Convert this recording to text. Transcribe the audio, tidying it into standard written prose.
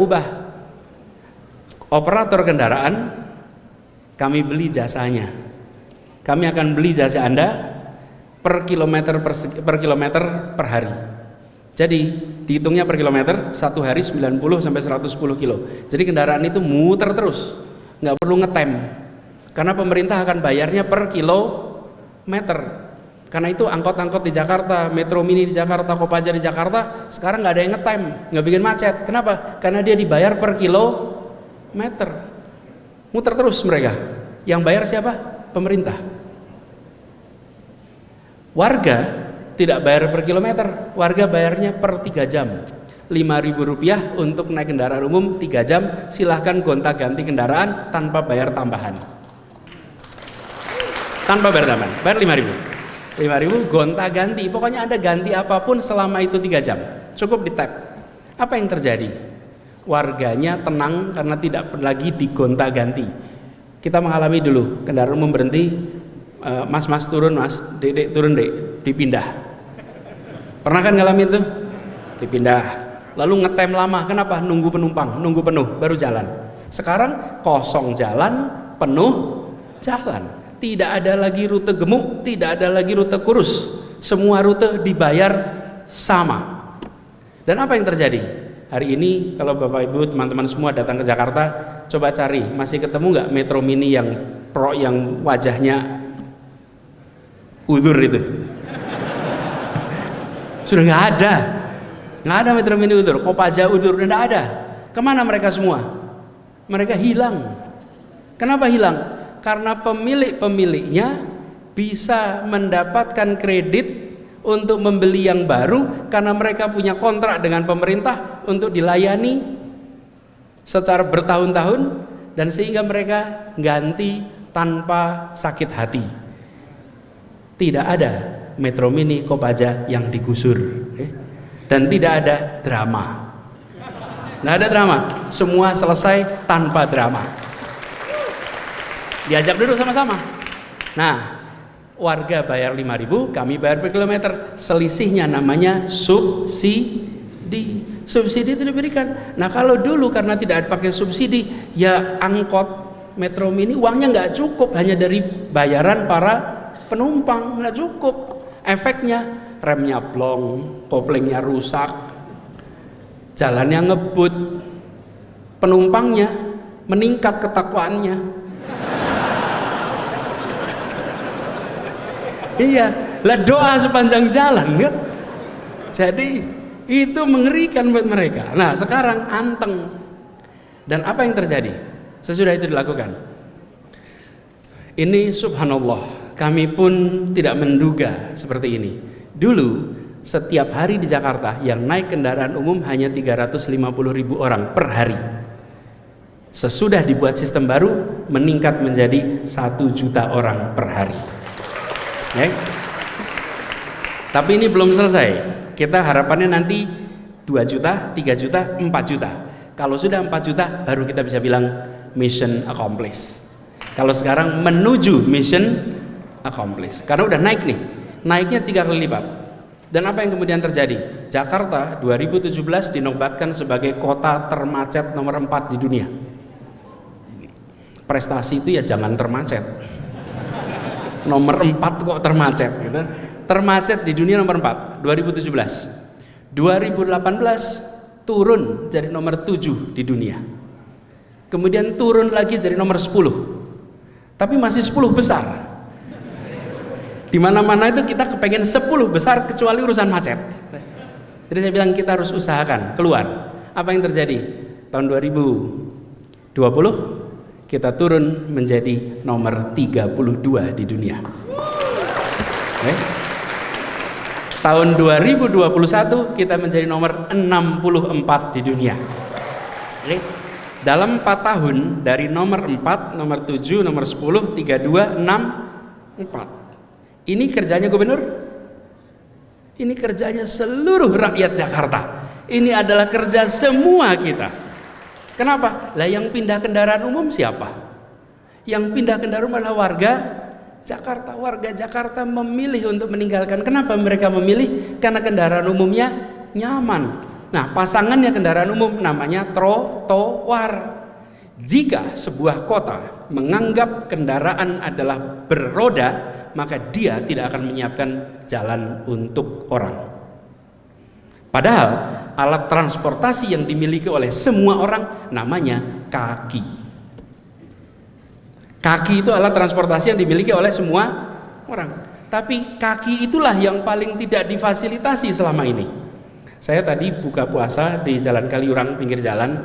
ubah operator kendaraan, kami beli jasanya. Kami akan beli jasa Anda per kilometer per hari. Jadi dihitungnya per kilometer, satu hari 90 sampai 110 kilo. Jadi kendaraan itu muter terus, nggak perlu ngetem, karena pemerintah akan bayarnya per kilometer. Karena itu angkot-angkot di Jakarta, Metro Mini di Jakarta, Kopaja di Jakarta sekarang nggak ada yang ngetem, nggak bikin macet. Kenapa? Karena dia dibayar per kilometer, muter terus mereka. Yang bayar siapa? Pemerintah. Warga tidak bayar per kilometer, warga bayarnya per 3 jam. Rp5.000 untuk naik kendaraan umum 3 jam, silahkan gonta-ganti kendaraan tanpa bayar tambahan. Tanpa bayar tambahan, bayar Rp5.000 gonta-ganti, pokoknya Anda ganti apapun selama itu 3 jam, cukup di tap. Apa yang terjadi? Warganya tenang karena tidak lagi digonta-ganti. Kita mengalami dulu, kendaraan umum berhenti, mas turun mas, dek turun dek, dipindah. Pernah kan ngalamin itu? Dipindah, lalu ngetem lama. Kenapa? Nunggu penumpang, nunggu penuh baru jalan. Sekarang kosong jalan, penuh jalan. Tidak ada lagi rute gemuk, tidak ada lagi rute kurus, semua rute dibayar sama. Dan apa yang terjadi? Hari ini kalau Bapak Ibu teman-teman semua datang ke Jakarta, coba cari, masih ketemu nggak Metro Mini yang pro, yang wajahnya udur itu? Sudah nggak ada Metro Mini udur, Kopaja udur, nggak ada. Kemana mereka semua? Mereka hilang. Kenapa hilang? Karena pemilik-pemiliknya bisa mendapatkan kredit untuk membeli yang baru karena mereka punya kontrak dengan pemerintah untuk dilayani secara bertahun-tahun, dan sehingga mereka ganti tanpa sakit hati. Tidak ada Metro Mini Kopaja yang digusur, dan tidak ada drama. Nggak ada drama, semua selesai tanpa drama. Diajak duduk sama-sama. Nah, warga bayar Rp5.000, kami bayar per kilometer. Selisihnya namanya subsidi. Subsidi itu diberikan. Nah, kalau dulu karena tidak pakai subsidi, ya angkot Metro Mini uangnya nggak cukup, hanya dari bayaran para penumpang, nggak cukup. Efeknya remnya blong, koplingnya rusak, jalannya ngebut, penumpangnya meningkat ketakwaannya. Iya, lah doa sepanjang jalan kan. Jadi itu mengerikan buat mereka. Nah, sekarang anteng. Dan apa yang terjadi sesudah itu dilakukan? Ini subhanallah, kami pun tidak menduga seperti ini. Dulu setiap hari di Jakarta yang naik kendaraan umum hanya 350.000 orang per hari. Sesudah dibuat sistem baru meningkat menjadi 1 juta orang per hari. Tapi ini belum selesai. Kita harapannya nanti 2 juta, 3 juta, 4 juta. Kalau sudah 4 juta baru kita bisa bilang mission accomplished. Kalau sekarang menuju mission accomplished, karena udah naik nih, naiknya 3 kali lipat. Dan apa yang kemudian terjadi? Jakarta 2017 dinobatkan sebagai kota termacet nomor 4 di dunia. Prestasi itu ya jangan termacet. Nomor 4 kok termacet gitu. Termacet di dunia nomor 4 2017. 2018 turun jadi nomor 7 di dunia. Kemudian turun lagi jadi nomor 10. Tapi masih 10 besar. Di mana-mana itu kita kepengen 10 besar kecuali urusan macet. Jadi saya bilang kita harus usahakan keluar. Apa yang terjadi? Tahun 2020 kita turun menjadi nomor 32 di dunia. Tahun 2021 kita menjadi nomor 64 di dunia. Dalam 4 tahun dari nomor 4, nomor 7, nomor 10, 32, 6, 4. Ini kerjanya gubernur? Ini kerjanya seluruh rakyat Jakarta. Ini adalah kerja semua kita. Kenapa? Lah yang pindah kendaraan umum siapa? Yang pindah kendaraan umum adalah warga Jakarta. Warga Jakarta memilih untuk meninggalkan. Kenapa mereka memilih? Karena kendaraan umumnya nyaman. Nah, pasangannya kendaraan umum namanya trotoar. Jika sebuah kota menganggap kendaraan adalah beroda, maka dia tidak akan menyiapkan jalan untuk orang. Padahal alat transportasi yang dimiliki oleh semua orang namanya kaki. Kaki itu alat transportasi yang dimiliki oleh semua orang. Tapi kaki itulah yang paling tidak difasilitasi selama ini. Saya tadi buka puasa di Jalan Kaliurang, pinggir jalan.